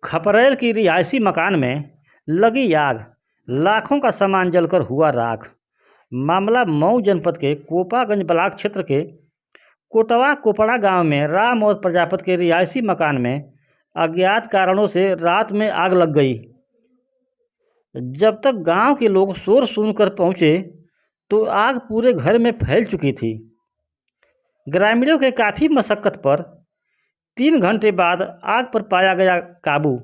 खपरेल की रिहायशी मकान में लगी आग, लाखों का सामान जलकर हुआ राख। मामला मऊ जनपद के कोपागंज ब्लॉक क्षेत्र के कोटवा कोपड़ा गांव में राम और प्रजापति के रिहायशी मकान में अज्ञात कारणों से रात में आग लग गई। जब तक गांव के लोग शोर सुनकर पहुंचे तो आग पूरे घर में फैल चुकी थी। ग्रामीणों के काफ़ी मशक्कत पर 3 घंटे बाद आग पर पाया गया काबू।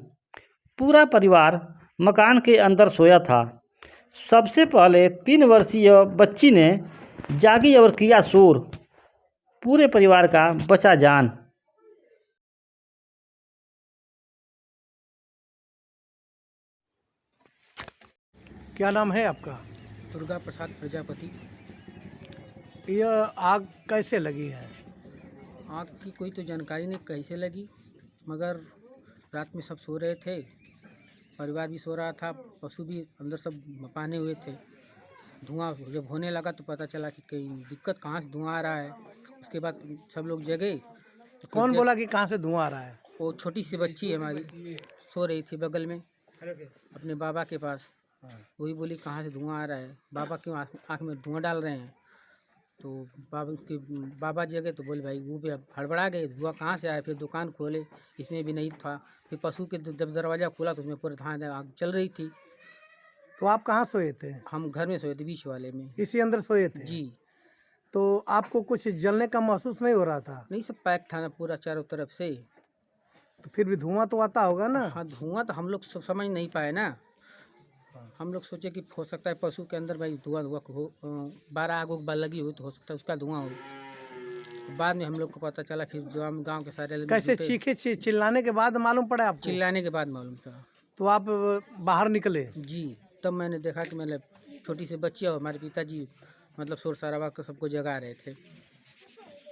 पूरा परिवार मकान के अंदर सोया था। सबसे पहले 3 वर्षीय बच्ची ने जागी और किया शोर। पूरे परिवार का बचा जान। क्या नाम है आपका? दुर्गा प्रसाद प्रजापति। यह आग कैसे लगी है? आग की कोई तो जानकारी नहीं कैसे लगी, मगर रात में सब सो रहे थे, परिवार भी सो रहा था, पशु भी अंदर सब पाने हुए थे। धुआं जब होने लगा तो पता चला कि कहीं दिक्कत कहाँ से धुआं आ रहा है। उसके बाद सब लोग जगे तो कौन बोला कि कहाँ से धुआं आ रहा है? वो छोटी सी बच्ची है हमारी, सो रही थी बगल में अपने बाबा के पास। वही बोली कहाँ से धुआं आ रहा है, बाबा क्यों आँख में धुआं डाल रहे हैं। तो बाबा जगे तो बोले भाई वो भी हड़बड़ा गए, धुआं कहाँ से आया। फिर दुकान खोले, इसमें भी नहीं था। फिर पशु के जब दरवाज़ा खोला तो उसमें पूरा धान आग चल रही थी। तो आप कहाँ सोए थे? हम घर में सोए थे, बीच वाले में। इसी अंदर सोए थे? जी। तो आपको कुछ जलने का महसूस नहीं हो रहा था? नहीं, सब पैक था ना पूरा चारों तरफ से। तो फिर भी धुआं तो आता होगा ना? हाँ, धुआं तो हम लोग समझ नहीं पाए ना। हम लोग सोचे कि हो सकता है पशु के अंदर भाई धुआं हो, 12 आग लगी हुई तो हो सकता है उसका धुआं हो। तो बाद में हम लोग को पता चला, फिर जो हम गाँव के सारे लोग कैसे चीखे चिल्लाने के बाद मालूम पड़ा आपको? चिल्लाने के बाद मालूम था। तो आप बाहर निकले? जी, तब मैंने देखा कि मतलब छोटी सी बच्ची और हमारे पिताजी मतलब शोर शराबा कर सबको जगा रहे थे।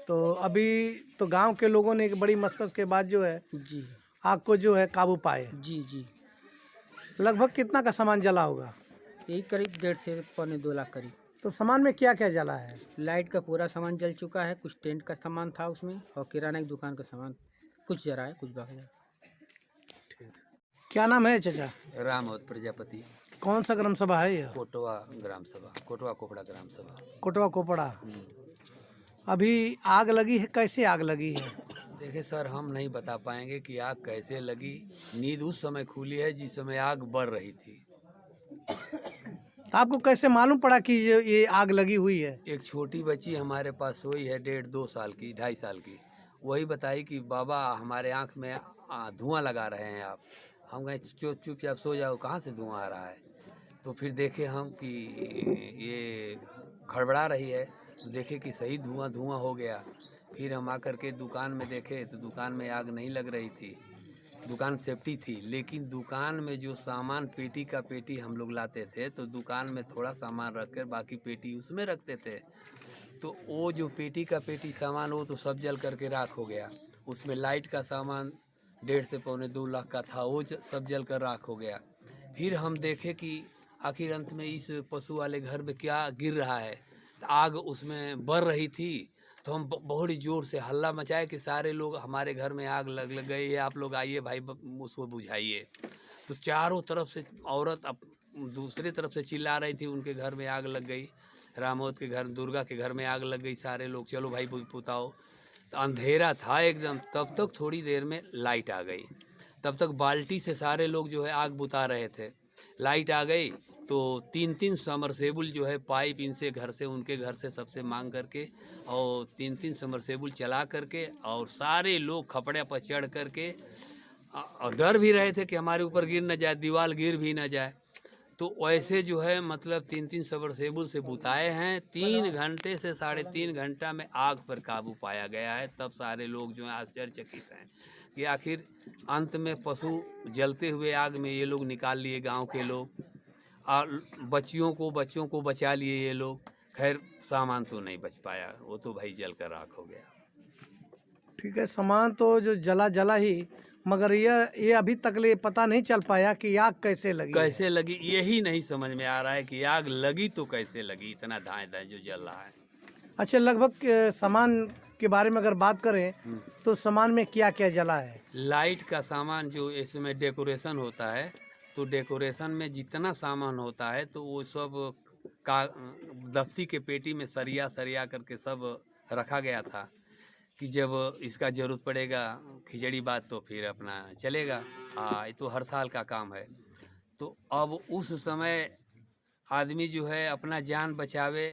तो अभी तो गांव के लोगों ने एक बड़ी मशक्कत के बाद जो है जी आग को जो है काबू पाए। जी जी। लगभग कितना का सामान जला होगा? यही करीब 1.5 से 2.25 लाख करीब। तो सामान में क्या क्या जला है? लाइट का पूरा सामान जल चुका है, कुछ टेंट का सामान था उसमें, और किराना की दुकान का सामान कुछ जला है, कुछ बाकी है। क्या नाम है चाचा? राम और प्रजापति। कौन सा ग्राम सभा है यह? कोटवा ग्राम सभा, कोटवा कोपड़ा ग्राम सभा। कोटवा कोपड़ा। अभी आग लगी है, कैसे आग लगी है? देखिए सर, हम नहीं बता पाएंगे कि आग कैसे लगी। नींद उस समय खुली है जिस समय आग बढ़ रही थी। तो आपको कैसे मालूम पड़ा कि ये आग लगी हुई है? एक छोटी बच्ची हमारे पास सोई है, 1.5-2 साल की, 2.5 साल की। वही बताई कि बाबा हमारे आँख में धुआं लगा रहे हैं आप। हम कहें चुपचाप सो जाओ, कहाँ से धुआं आ रहा है। तो फिर देखे हम कि ये खड़बड़ा रही है, तो देखे कि सही धुआं हो गया। फिर हम आकर के दुकान में देखे तो दुकान में आग नहीं लग रही थी, दुकान सेफ्टी थी। लेकिन दुकान में जो सामान पेटी का पेटी हम लोग लाते थे, तो दुकान में थोड़ा सामान रख कर बाकी पेटी उसमें रखते थे। तो वो जो पेटी का पेटी सामान वो तो सब जल करके राख हो गया। उसमें लाइट का सामान 1.5 से 2.25 लाख का था, वो सब जल कर राख हो गया। फिर हम देखे कि आखिर अंत में इस पशु वाले घर में क्या गिर रहा है। आग उसमें बढ़ रही थी, तो हम बहुत ही ज़ोर से हल्ला मचाए कि सारे लोग हमारे घर में आग लग गई है, आप लोग आइए भाई उसको बुझाइए। तो चारों तरफ से औरत अब दूसरे तरफ से चिल्ला रही थी, उनके घर में आग लग गई, रामोद के घर, दुर्गा के घर में आग लग गई। सारे लोग चलो भाई पुताओ। तो अंधेरा था एकदम। तब तक थोड़ी देर में लाइट आ गई। तब तक बाल्टी से सारे लोग जो है आग बुता रहे थे। लाइट आ गई तो 3-3 समरसेबुल जो है पाइप इनसे घर से, उनके घर से सबसे मांग करके, और 3-3 समरसेबुल चला करके, और सारे लोग खपड़े पर चढ़ करके, और डर भी रहे थे कि हमारे ऊपर गिर न जाए, दीवार गिर भी न जाए। तो वैसे जो है मतलब 3-3 समरसेबुल से बुताए हैं। 3 घंटे से 3.5 घंटा में आग पर काबू पाया गया है। तब सारे लोग जो हैं आश्चर्यचकित हैं कि आखिर अंत में पशु जलते हुए आग में ये लोग निकाल लिए, गांव के लोग, और बच्चों को बचा लिए ये लोग। खैर सामान तो नहीं बच पाया, वो तो भाई जल कर राख हो गया। ठीक है, सामान तो जो जला ही, मगर ये अभी तक ले पता नहीं चल पाया कि आग कैसे लगी, यही नहीं समझ में आ रहा है कि आग लगी तो कैसे लगी, इतना धाएं धाएं जो जल रहा है। अच्छा, लगभग सामान के बारे में अगर बात करें तो सामान में क्या क्या जला है? लाइट का सामान जो इसमें डेकोरेशन होता है, तो डेकोरेशन में जितना सामान होता है तो वो सब का दफ्ती के पेटी में सरिया सरिया करके सब रखा गया था कि जब इसका ज़रूरत पड़ेगा खिचड़ी बात तो फिर अपना चलेगा। हाँ, ये तो हर साल का काम है। तो अब उस समय आदमी जो है अपना जान बचावे